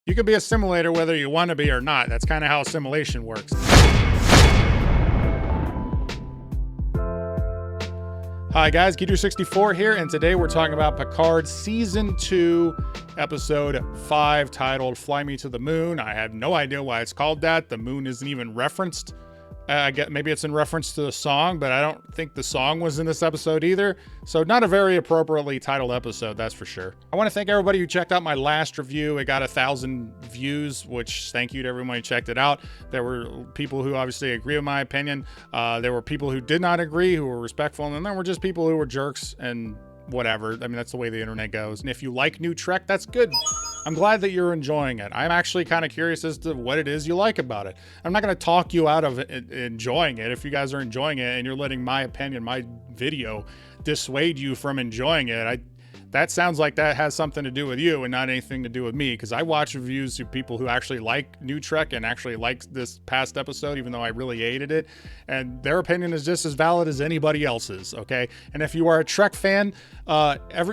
You can be a simulator whether you want to be or not. That's kind of how simulation works. Hi guys, Geeter64 here, and today we're talking about Picard Season 2, Episode 5, titled Fly Me to the Moon. I have no idea why it's called that. The moon isn't even referenced. I get maybe it's in reference to the song, but I don't think the song was in this episode either. So not a very appropriately titled episode, that's for sure. I want to thank everybody who checked out my last review. It got 1,000 views, which thank you to everyone who checked it out. There were people who obviously agree with my opinion. There were people who did not agree, who were respectful, and then there were just people who were jerks and whatever. I mean, that's the way the internet goes. And if you like new Trek, that's good. I'm glad that you're enjoying it. I'm actually kind of curious as to what it is you like about it. I'm not going to talk you out of enjoying it. If you guys are enjoying it and you're letting my opinion, my video, dissuade you from enjoying it, that sounds like that has something to do with you and not anything to do with me, because I watch reviews of people who actually like new Trek and actually like this past episode, even though I really hated it, and their opinion is just as valid as anybody else's, okay? And if you are a Trek fan,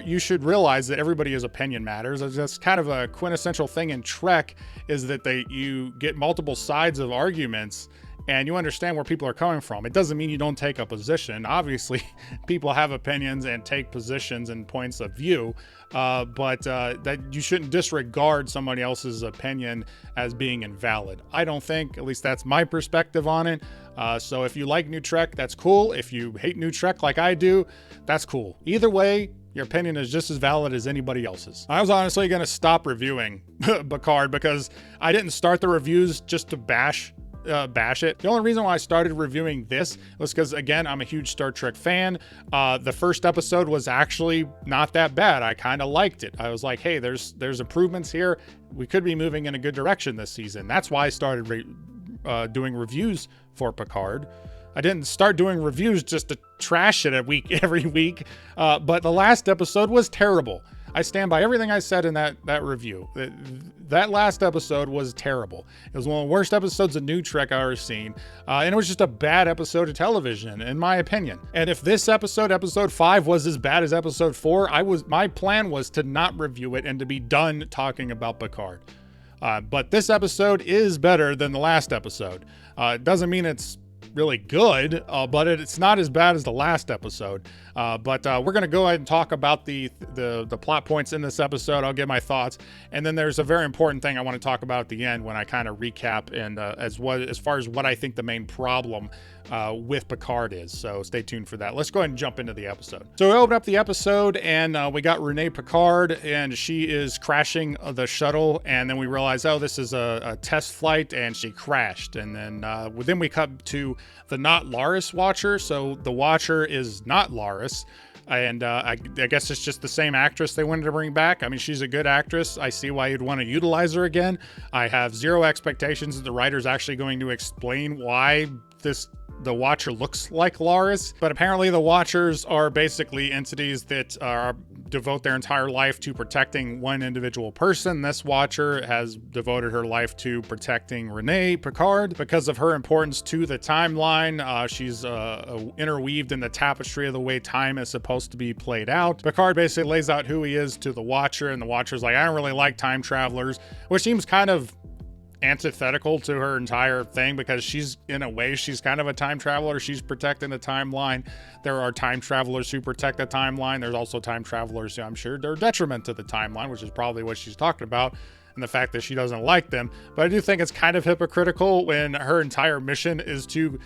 you should realize that everybody's opinion matters. That's kind of a quintessential thing in Trek, is that you get multiple sides of arguments, and you understand where people are coming from. It doesn't mean you don't take a position. Obviously, people have opinions and take positions and points of view, but that you shouldn't disregard somebody else's opinion as being invalid. I don't think, at least that's my perspective on it. So if you like new Trek, that's cool. If you hate new Trek like I do, that's cool. Either way, your opinion is just as valid as anybody else's. I was honestly going to stop reviewing Picard because I didn't start the reviews just to bash it. The only reason why I started reviewing this was because, again, I'm a huge Star Trek fan. The first episode was actually not that bad. I kind of liked it. I was like, hey, there's improvements here. We could be moving in a good direction this season. That's why I started doing reviews for Picard. I didn't start doing reviews just to trash it every week, but the last episode was terrible. I stand by everything I said in that review. That last episode was terrible. It was one of the worst episodes of new Trek I've ever seen, and it was just a bad episode of television, in my opinion. And if this episode 5, was as bad as episode 4, my plan was to not review it and to be done talking about Picard. But this episode is better than the last episode. It doesn't mean it's really good, but it's not as bad as the last episode. But we're going to go ahead and talk about the plot points in this episode. I'll give my thoughts, and then there's a very important thing I want to talk about at the end when I kind of recap and as far as what I think the main problem with Picard is. So stay tuned for that. Let's go ahead and jump into the episode. So we open up the episode and we got Renee Picard, and she is crashing the shuttle, and then we realize, oh, this is a test flight, and she crashed. And then we cut to the not Laris Watcher. So the Watcher is not Laris. And I guess it's just the same actress they wanted to bring back. I mean, she's a good actress. I see why you'd want to utilize her again. I have zero expectations that the writer's actually going to explain why the Watcher looks like Laris, but apparently the Watchers are basically entities that devote their entire life to protecting one individual person. This Watcher has devoted her life to protecting Renee Picard because of her importance to the timeline. She's interweaved in the tapestry of the way time is supposed to be played out. Picard basically lays out who he is to the Watcher, and the Watcher's like, I don't really like time travelers, which seems kind of antithetical to her entire thing, because she's kind of a time traveler. She's protecting the timeline. There are time travelers who protect the timeline. There's also time travelers who I'm sure they're detriment to the timeline, which is probably what she's talking about, and the fact that she doesn't like them. But I do think it's kind of hypocritical when her entire mission is to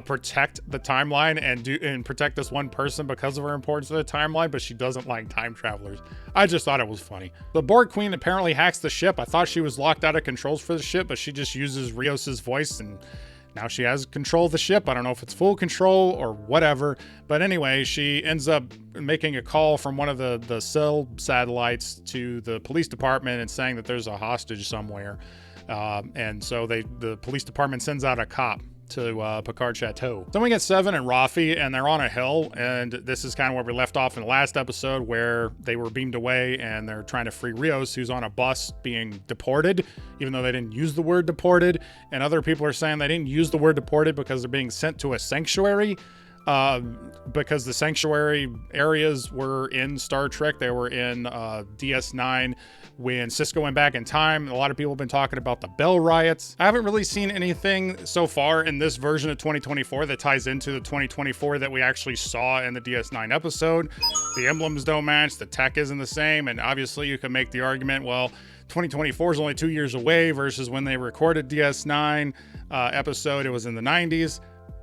protect the timeline and protect this one person because of her importance to the timeline, but she doesn't like time travelers. I just thought it was funny. The Borg Queen apparently hacks the ship. I thought she was locked out of controls for the ship, but she just uses Rios's voice, and now she has control of the ship. I don't know if it's full control or whatever, but anyway, she ends up making a call from one of the cell satellites to the police department and saying that there's a hostage somewhere. And so the police department sends out a cop to Picard Chateau. Then we get Seven and Rafi, and they're on a hill, and this is kind of where we left off in the last episode, where they were beamed away and they're trying to free Rios, who's on a bus being deported, even though they didn't use the word deported. And other people are saying they didn't use the word deported because they're being sent to a sanctuary. because the sanctuary areas were in Star Trek. They were in DS9 when Cisco went back in time. A lot of people have been talking about the Bell riots. I haven't really seen anything so far in this version of 2024 that ties into the 2024 that we actually saw in the DS9 episode. The emblems don't match, the tech isn't the same, and obviously you can make the argument, well, 2024 is only 2 years away versus when they recorded DS9 episode, it was in the 90s.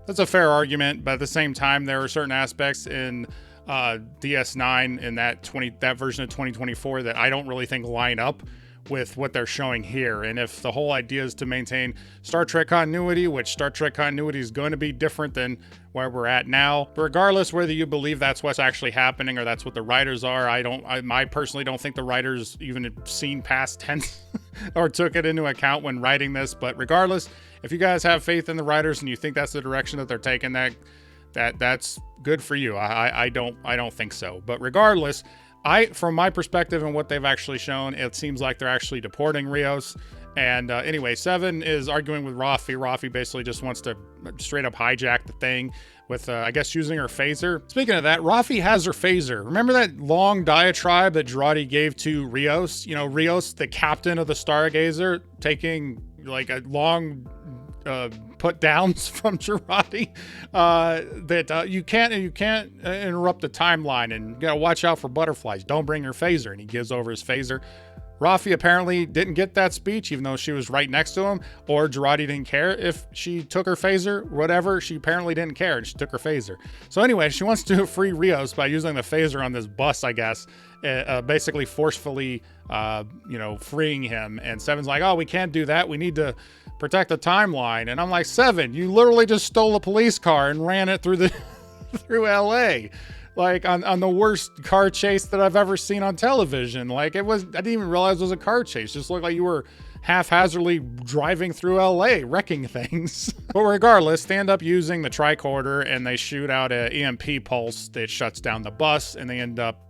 That's a fair argument, but at the same time, there are certain aspects in DS9 in that version of 2024 that I don't really think line up with what they're showing here. And if the whole idea is to maintain Star Trek continuity, which Star Trek continuity is going to be different than where we're at now, regardless whether you believe that's what's actually happening or that's what the writers are, I personally don't think the writers even had seen past tense or took it into account when writing this. But regardless, if you guys have faith in the writers and you think that's the direction that they're taking, that's good for you. I don't think so. But regardless, from my perspective and what they've actually shown, it seems like they're actually deporting Rios. And anyway, Seven is arguing with Rafi. Rafi basically just wants to straight up hijack the thing with, I guess, using her phaser. Speaking of that, Rafi has her phaser. Remember that long diatribe that Girardi gave to Rios? You know, Rios, the captain of the Stargazer, taking like a long put downs from Girardi, that you can't interrupt the timeline, and you gotta watch out for butterflies. Don't bring your phaser. And he gives over his phaser. Rafi apparently didn't get that speech, even though she was right next to him, or Girardi didn't care if she took her phaser, whatever. She apparently didn't care, and she took her phaser. So anyway, she wants to free Rios by using the phaser on this bus, I guess, basically forcefully, freeing him. And Seven's like, oh, we can't do that. We need to protect the timeline. And I'm like, Seven, you literally just stole a police car and ran it through LA. Like on the worst car chase that I've ever seen on television. Like I didn't even realize it was a car chase. Just looked like you were haphazardly driving through LA, wrecking things. But regardless, they end up using the tricorder and they shoot out an EMP pulse that shuts down the bus, and they end up,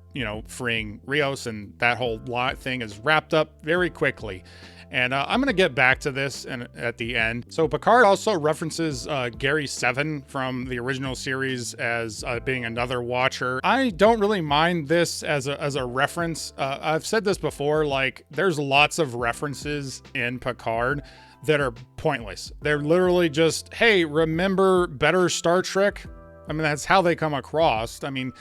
freeing Rios, and that whole thing is wrapped up very quickly. And I'm going to get back to this at the end. So Picard also references Gary 7 from the original series as being another Watcher. I don't really mind this as a reference. I've said this before, like there's lots of references in Picard that are pointless. They're literally just, hey, remember better Star Trek? I mean, that's how they come across. I mean,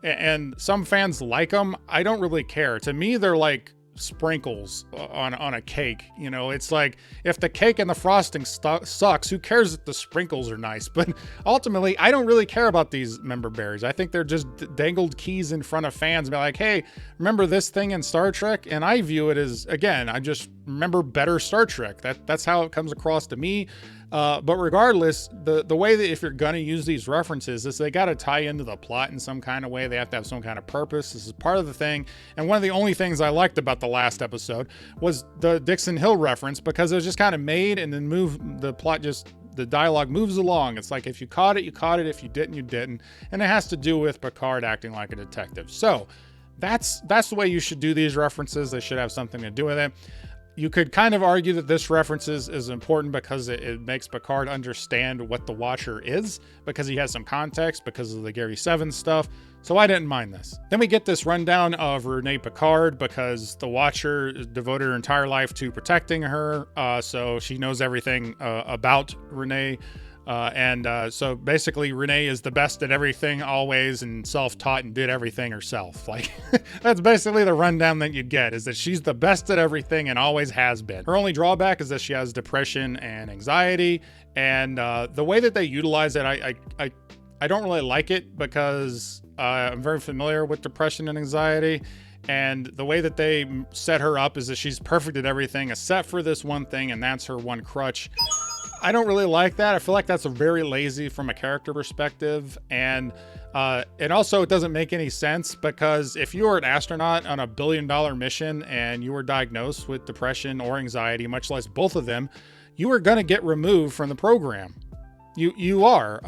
and some fans like them. I don't really care. To me, they're like sprinkles on a cake. It's like, if the cake and the frosting sucks, who cares if the sprinkles are nice? But ultimately, I don't really care about these member berries. I think they're just dangled keys in front of fans and be like, hey, remember this thing in Star Trek? And I view it as, again, I just remember better Star Trek. That's how it comes across to me. But regardless, the way that if you're gonna use these references is they gotta tie into the plot in some kind of way. They have to have some kind of purpose. This is part of the thing. And one of the only things I liked about the last episode was the Dixon Hill reference, because it was just kind of made and then the dialogue moves along. It's like, if you caught it, you caught it. If you didn't, you didn't. And it has to do with Picard acting like a detective. So that's the way you should do these references. They should have something to do with it. You could kind of argue that this reference is important because it makes Picard understand what the Watcher is, because he has some context because of the Gary 7 stuff. So I didn't mind this. Then we get this rundown of Renee Picard, because the Watcher devoted her entire life to protecting her. So she knows everything about Renee. So basically Renee is the best at everything always, and self-taught, and did everything herself. Like that's basically the rundown that you get, is that she's the best at everything and always has been. Her only drawback is that she has depression and anxiety, and the way that they utilize it, I don't really like it, because I'm very familiar with depression and anxiety. And the way that they set her up is that she's perfect at everything except for this one thing, and that's her one crutch. I don't really like that. I feel like that's very lazy from a character perspective. And also it doesn't make any sense, because if you were an astronaut on $1 billion mission and you were diagnosed with depression or anxiety, much less both of them, you are going to get removed from the program. You are.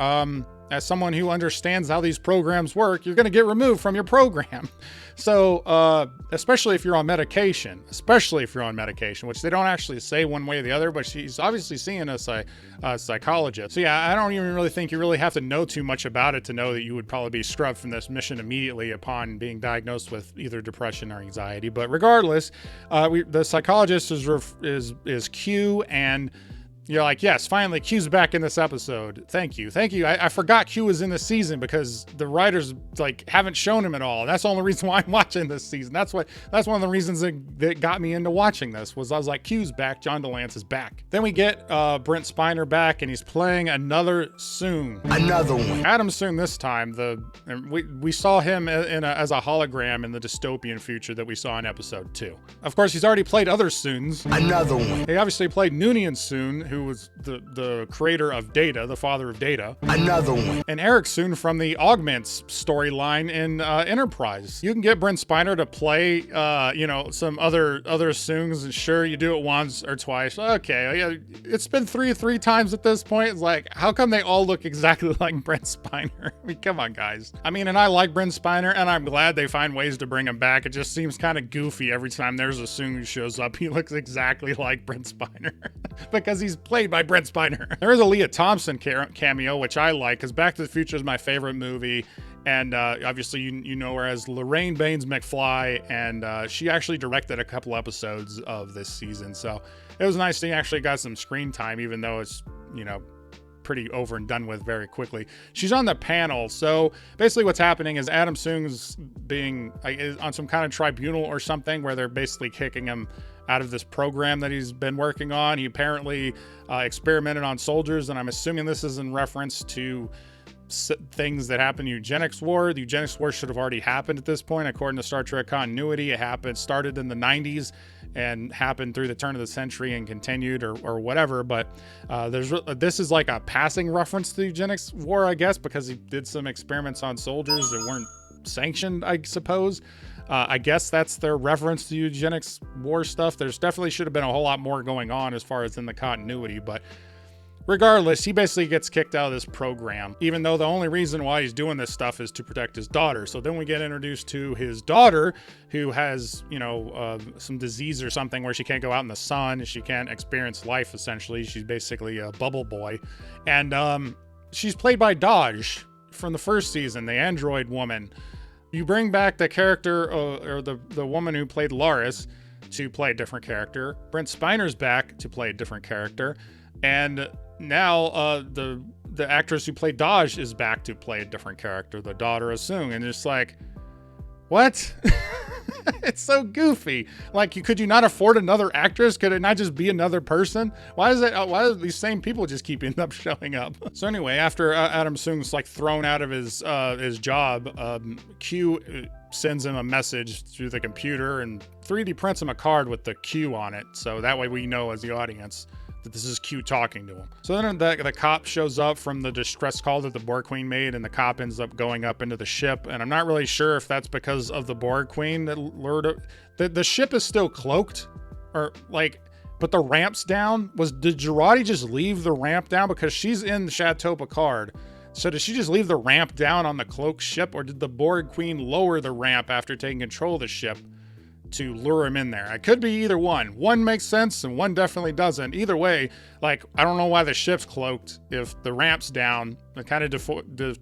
as someone who understands how these programs work, you're going to get removed from your program. So, especially if you're on medication, which they don't actually say one way or the other, but she's obviously seeing a psychologist. So yeah, I don't even really think you really have to know too much about it to know that you would probably be scrubbed from this mission immediately upon being diagnosed with either depression or anxiety. But regardless, the psychologist is Q, and you're like, yes, finally, Q's back in this episode. Thank you. I forgot Q was in this season because the writers haven't shown him at all. That's the only reason why I'm watching this season. That's one of the reasons that got me into watching this, was I was like, Q's back, John DeLance is back. Then we get Brent Spiner back, and he's playing another Soong. Another one. Adam Soong this time. We saw him as a hologram in the dystopian future that we saw in episode 2. Of course, he's already played other Soongs. Another one. He obviously played Noonien Soong, who was the creator of Data, the father of Data. Another one. And Eric Soong from the Augments storyline in Enterprise. You can get Brent Spiner to play, some other Soongs, and sure, you do it once or twice. Okay, yeah, it's been three times at this point. It's like, how come they all look exactly like Brent Spiner? I mean, come on, guys. I mean, and I like Brent Spiner, and I'm glad they find ways to bring him back. It just seems kind of goofy every time there's a Soong who shows up. He looks exactly like Brent Spiner because he's played by Brent Spiner. There is a Leah Thompson cameo, which I like, because Back to the Future is my favorite movie. And obviously, you know her as Lorraine Baines McFly, and she actually directed a couple episodes of this season. So it was nice she actually got some screen time, even though it's, pretty over and done with very quickly. She's on the panel. So basically what's happening is Adam Soong's being on some kind of tribunal or something, where they're basically kicking him out of this program that he's been working on. He apparently experimented on soldiers, and I'm assuming this is in reference to things that happened in Eugenics War. The Eugenics War should have already happened at this point, according to Star Trek continuity. It started in the 90s and happened through the turn of the century and continued or whatever. But this is like a passing reference to the Eugenics War, I guess, because he did some experiments on soldiers that weren't sanctioned, I suppose. I guess that's their reference to Eugenics War stuff. There's definitely should have been a whole lot more going on as far as in the continuity, but regardless, he basically gets kicked out of this program, even though the only reason why he's doing this stuff is to protect his daughter. So then we get introduced to his daughter, who has, some disease or something where she can't go out in the sun. She can't experience life, essentially. She's basically a bubble boy. And she's played by Daj from the first season, the android woman. You bring back the character, or the woman who played Laris, to play a different character. Brent Spiner's back to play a different character. And now the actress who played Daj is back to play a different character, the daughter of Soong. And it's like, what? It's so goofy. Like, could you not afford another actress? Could it not just be another person? Why do these same people just keep ending up showing up? So anyway, after Adam Soong's thrown out of his job, Q sends him a message through the computer and 3D prints him a card with the Q on it. So that way we know as the audience that this is Q talking to him. So then the cop shows up from the distress call that the Borg Queen made, and the cop ends up going up into the ship. And I'm not really sure if that's because of the Borg Queen that lured it. The ship is still cloaked, but the ramp's down. Did Girardi just leave the ramp down? Because she's in Chateau Picard. So did she just leave the ramp down on the cloaked ship, or did the Borg Queen lower the ramp after taking control of the ship to lure him in there? It could be either one. One makes sense and one definitely doesn't. Either way, I don't know why the ship's cloaked if the ramp's down. It kind of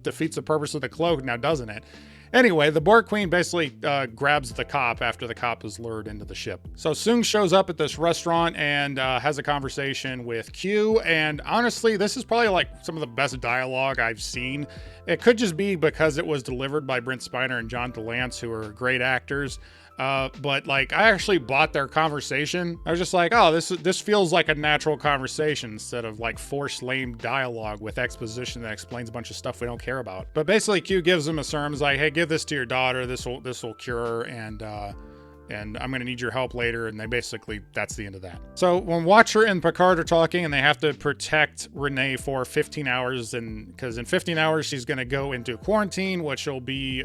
defeats the purpose of the cloak now, doesn't it? Anyway, the Borg Queen basically grabs the cop after the cop is lured into the ship. So Soong shows up at this restaurant and has a conversation with Q. And honestly, this is probably some of the best dialogue I've seen. It could just be because it was delivered by Brent Spiner and John DeLance, who are great actors. But I actually bought their conversation. I was just like, oh, this feels like a natural conversation instead of forced lame dialogue with exposition that explains a bunch of stuff we don't care about. But basically Q gives him a sermon, like, hey, give this to your daughter. This will cure her. And and I'm going to need your help later. And that's the end of that. So when Watcher and Picard are talking, and they have to protect Renee for 15 hours, and because in 15 hours she's going to go into quarantine, which will be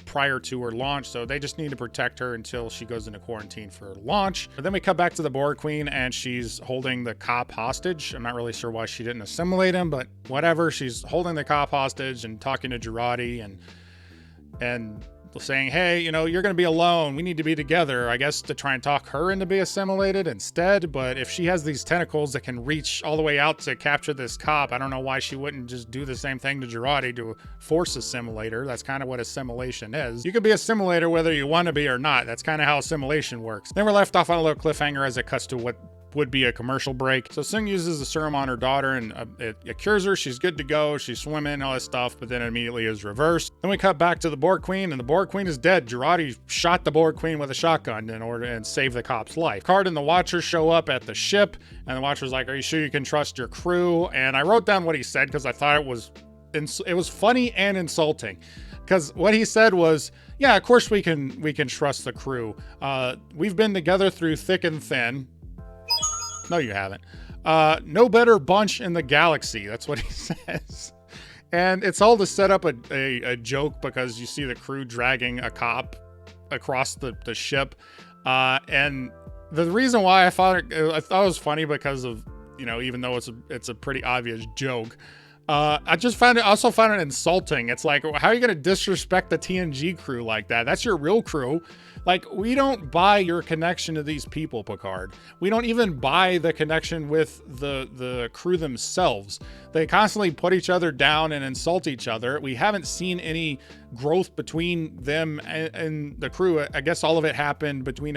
prior to her launch. So they just need to protect her until she goes into quarantine for launch. But then we cut back to the Borg Queen, and she's holding the cop hostage. I'm not really sure why she didn't assimilate him, but whatever. She's holding the cop hostage and talking to Girardi and saying, hey, you know, you're going to be alone. We need to be together, I guess, to try and talk her into be assimilated instead. But if she has these tentacles that can reach all the way out to capture this cop, I don't know why she wouldn't just do the same thing to Girardi to force assimilate her. That's kind of what assimilation is. You could be assimilator whether you want to be or not. That's kind of how assimilation works. Then we're left off on a little cliffhanger as it cuts to what would be a commercial break. So Sung uses the serum on her daughter, and it cures her. She's good to go. She's swimming, all this stuff, but then it immediately is reversed. Then we cut back to the Borg Queen, and the Borg Queen is dead. Girardi shot the Borg Queen with a shotgun in order to save the cop's life. Picard and the Watcher show up at the ship, and the Watcher's like, are you sure you can trust your crew? And I wrote down what he said because I thought it was funny and insulting. Because what he said was, yeah, of course we can trust the crew. We've been together through thick and thin. No, you haven't. No better bunch in the galaxy. That's what he says. And it's all to set up a joke because you see the crew dragging a cop across the ship. And the reason why I thought it was funny because of, you know, even though it's a pretty obvious joke, I also found it insulting. It's like, how are you going to disrespect the TNG crew like that? That's your real crew. Like, we don't buy your connection to these people, Picard. We don't even buy the connection with the crew themselves. They constantly put each other down and insult each other. We haven't seen any growth between them and the crew. I guess all of it happened between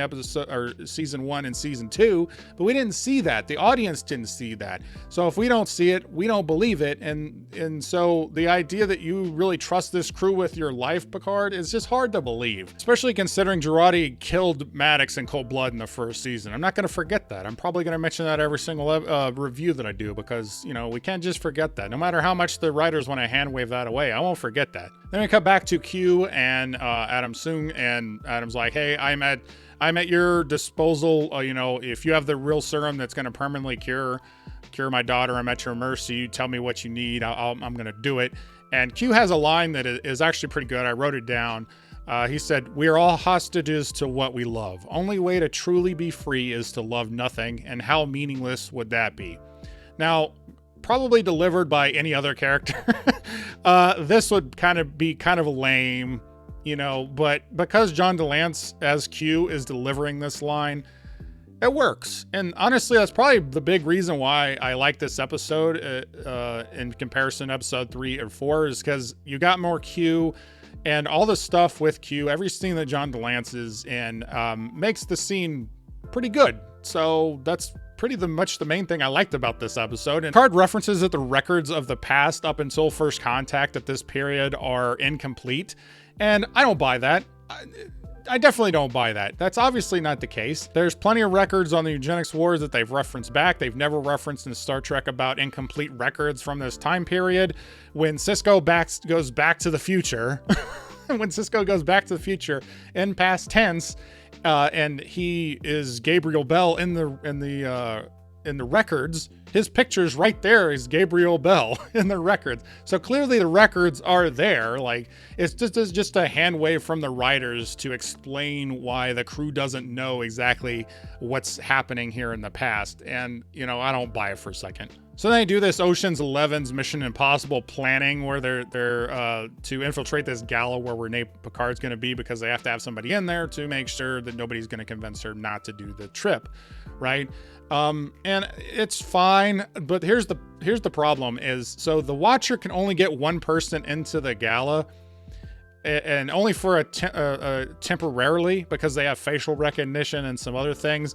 season 1 and season 2, but we didn't see that. The audience didn't see that. So if we don't see it, we don't believe it. And so the idea that you really trust this crew with your life, Picard, is just hard to believe, especially considering Girardi killed Maddox in cold blood in the first season. I'm not going to forget that. I'm probably going to mention that every single review that I do because, you know, we can't just forget that. No matter how much the writers want to hand wave that away, I won't forget that. Then we cut back to Q and Adam Sung, and Adam's like, hey, I'm at your disposal. You know, if you have the real serum that's going to permanently cure my daughter, I'm at your mercy. You tell me what you need. I'm going to do it. And Q has a line that is actually pretty good. I wrote it down. He said, we are all hostages to what we love. Only way to truly be free is to love nothing. And how meaningless would that be? Now, probably delivered by any other character. This would be kind of lame, you know, but because John DeLance as Q is delivering this line, it works. And honestly, that's probably the big reason why I like this episode in comparison to episode 3 or 4 is because you got more Q and all the stuff with Q. Every scene that John DeLance is in makes the scene pretty good. So that's pretty much the main thing I liked about this episode. And Picard references that the records of the past up until First Contact at this period are incomplete. And I don't buy that. I definitely don't buy that. That's obviously not the case. There's plenty of records on the eugenics wars that they've referenced back. They've never referenced in Star Trek about incomplete records from this time period. When Sisko goes back to the future, when Sisko goes back to the future in past tense, and he is Gabriel Bell in the records, his picture's right there is Gabriel Bell in the records. So clearly the records are there. Like, it's just a hand wave from the writers to explain why the crew doesn't know exactly what's happening here in the past. And, you know, I don't buy it for a second. So they do this Ocean's 11's Mission Impossible planning where they're to infiltrate this gala where Renee Picard's going to be because they have to have somebody in there to make sure that nobody's going to convince her not to do the trip, right? And it's fine, but here's the problem is, so the Watcher can only get one person into the gala, and only for temporarily because they have facial recognition and some other things.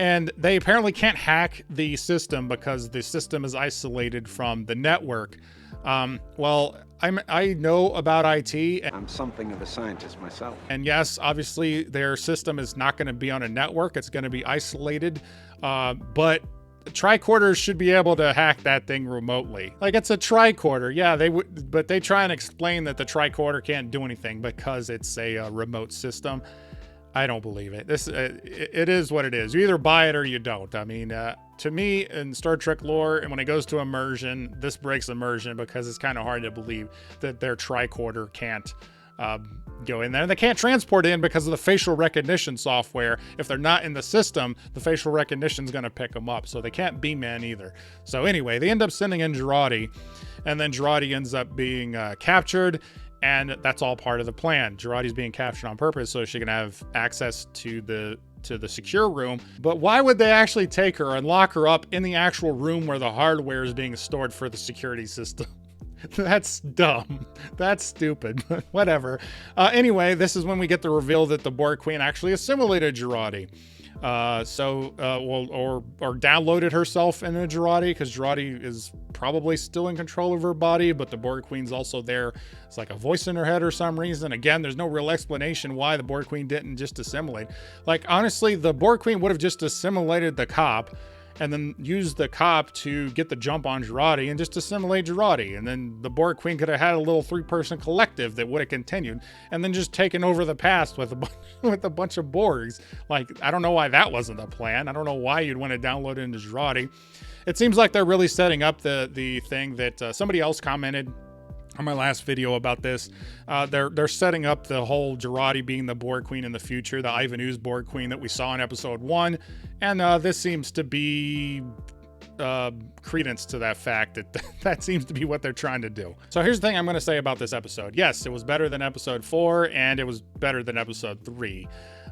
And they apparently can't hack the system because the system is isolated from the network. Well, I know about IT. I'm something of a scientist myself. And yes, obviously their system is not going to be on a network. It's going to be isolated. But tricorders should be able to hack that thing remotely. Like, it's a tricorder. Yeah, but they try and explain that the tricorder can't do anything because it's a remote system. I don't believe it. This it is what it is. You either buy it or you don't. I mean, to me, in Star Trek lore, and when it goes to immersion, this breaks immersion because it's kind of hard to believe that their tricorder can't go in there. And they can't transport in because of the facial recognition software. If they're not in the system, the facial recognition is going to pick them up. So they can't beam in either. So anyway, they end up sending in Jurati, and then Jurati ends up being captured. And that's all part of the plan. Jurati's being captured on purpose so she can have access to the secure room. But why would they actually take her and lock her up in the actual room where the hardware is being stored for the security system? That's dumb. That's stupid, but whatever. Anyway, this is when we get the reveal that the Borg Queen actually assimilated Jurati. Or downloaded herself into Jurati, because Jurati is probably still in control of her body, but the Borg Queen's also there. It's like a voice in her head or some reason. Again, there's no real explanation why the Borg Queen didn't just assimilate. Like, honestly, the Borg Queen would have just assimilated the cop and then used the cop to get the jump on Jurati and just assimilate Jurati. And then the Borg Queen could have had a little 3-person collective that would have continued and then just taken over the past with a bunch of Borgs. Like, I don't know why that wasn't the plan. I don't know why you'd want to download it into Jurati. It seems like they're really setting up the thing that somebody else commented on my last video about this. They're setting up the whole Jurati being the Borg Queen in the future, the Ivan Ooze Borg Queen that we saw in episode 1. And this seems to be credence to that fact that seems to be what they're trying to do. So here's the thing I'm going to say about this episode. Yes, it was better than episode 4 and it was better than episode 3.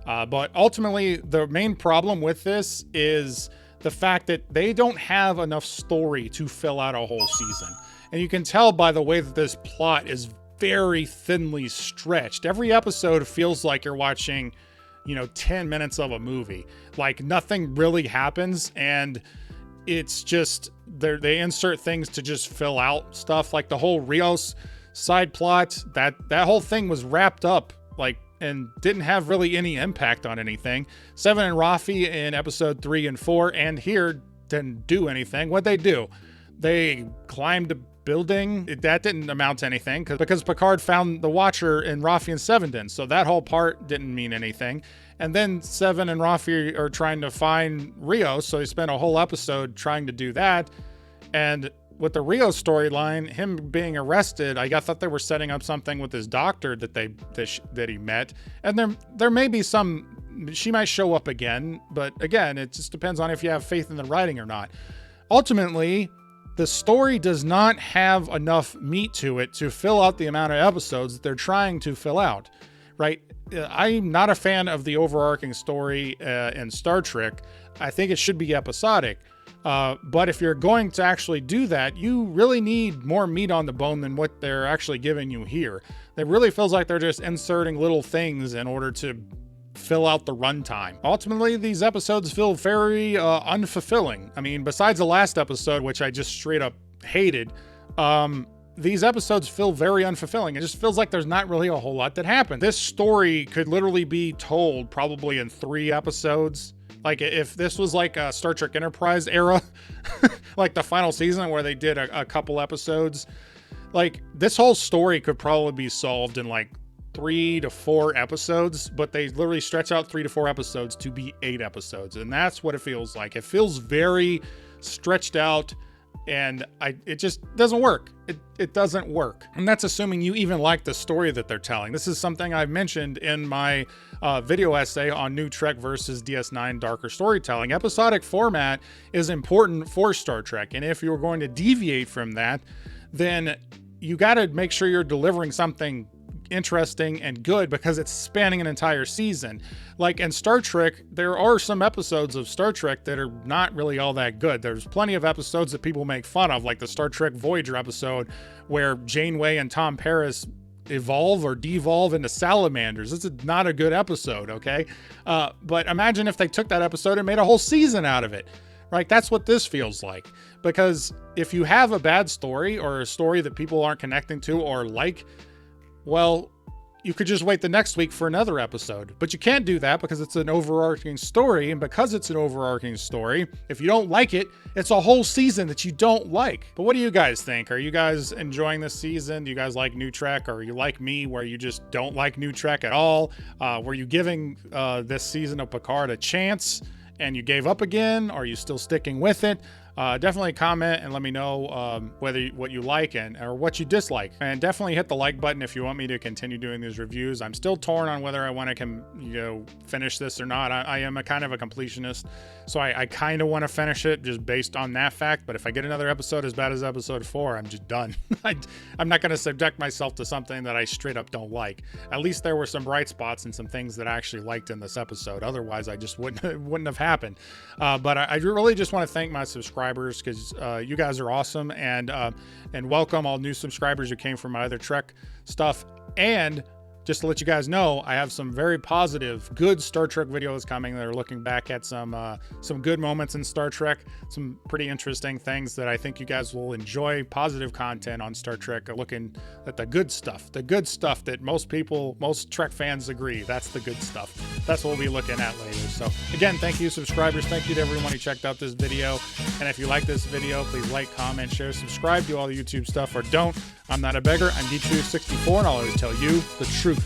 But ultimately, the main problem with this is the fact that they don't have enough story to fill out a whole season. And you can tell by the way that this plot is very thinly stretched. Every episode feels like you're watching, 10 minutes of a movie. Like, nothing really happens, and it's just they insert things to just fill out stuff. Like the whole Rios side plot, that whole thing was wrapped up and didn't have really any impact on anything. Seven and Rafi in episode 3 and 4 and here didn't do anything. What'd they do? They climbed a building. That didn't amount to anything because Picard found the Watcher in Rafi and Seven didn't. So that whole part didn't mean anything. And then Seven and Rafi are trying to find Rios, so they spent a whole episode trying to do that. And with the Rio storyline, him being arrested, I thought they were setting up something with his doctor that he met. And there may be she might show up again, but again, it just depends on if you have faith in the writing or not. Ultimately, the story does not have enough meat to it to fill out the amount of episodes that they're trying to fill out, right? I'm not a fan of the overarching story in Star Trek. I think it should be episodic. But if you're going to actually do that, you really need more meat on the bone than what they're actually giving you here. It really feels like they're just inserting little things in order to fill out the runtime. Ultimately, these episodes feel very unfulfilling. I mean, besides the last episode, which I just straight up hated, these episodes feel very unfulfilling. It just feels like there's not really a whole lot that happened. This story could literally be told probably in 3 episodes. Like if this was like a Star Trek Enterprise era, like the final season where they did a couple episodes, like this whole story could probably be solved in like 3 to 4 episodes, but they literally stretch out 3 to 4 episodes to be 8 episodes. And that's what it feels like. It feels very stretched out and it just doesn't work. It doesn't work. And that's assuming you even like the story that they're telling. This is something I've mentioned in my video essay on New Trek versus DS9 Darker Storytelling. Episodic format is important for Star Trek. And if you're going to deviate from that, then you got to make sure you're delivering something interesting and good because it's spanning an entire season. Like in Star Trek, there are some episodes of Star Trek that are not really all that good. There's plenty of episodes that people make fun of, like the Star Trek Voyager episode where Janeway and Tom Paris evolve or devolve into salamanders. This is not a good episode, okay? But imagine if they took that episode and made a whole season out of it. Right? That's what this feels like. Because if you have a bad story or a story that people aren't connecting to or like, well, you could just wait the next week for another episode. But you can't do that because it's an overarching story. And because it's an overarching story, if you don't like it, it's a whole season that you don't like. But what do you guys think? Are you guys enjoying this season? Do you guys like New Trek? Or are you like me where you just don't like New Trek at all? Were you giving this season of Picard a chance and you gave up again? Or are you still sticking with it? Definitely comment and let me know what you like or what you dislike. And definitely hit the like button if you want me to continue doing these reviews. I'm still torn on whether I want to finish this or not. I am a kind of a completionist, so I kind of want to finish it just based on that fact. But if I get another episode as bad as episode 4, I'm just done. I'm not going to subject myself to something that I straight up don't like. At least there were some bright spots and some things that I actually liked in this episode. Otherwise, I just wouldn't have happened. But I really just want to thank my subscribers, because you guys are awesome, and welcome all new subscribers who came from my other Trek stuff. And just to let you guys know, I have some very positive, good Star Trek videos coming that are looking back at some good moments in Star Trek, some pretty interesting things that I think you guys will enjoy. Positive content on Star Trek, looking at the good stuff that most Trek fans agree. That's the good stuff. That's what we'll be looking at later. So again, thank you subscribers. Thank you to everyone who checked out this video. And if you like this video, please like, comment, share, subscribe, do all the YouTube stuff, or don't. I'm not a beggar. I'm Geek64, and I'll always tell you the truth.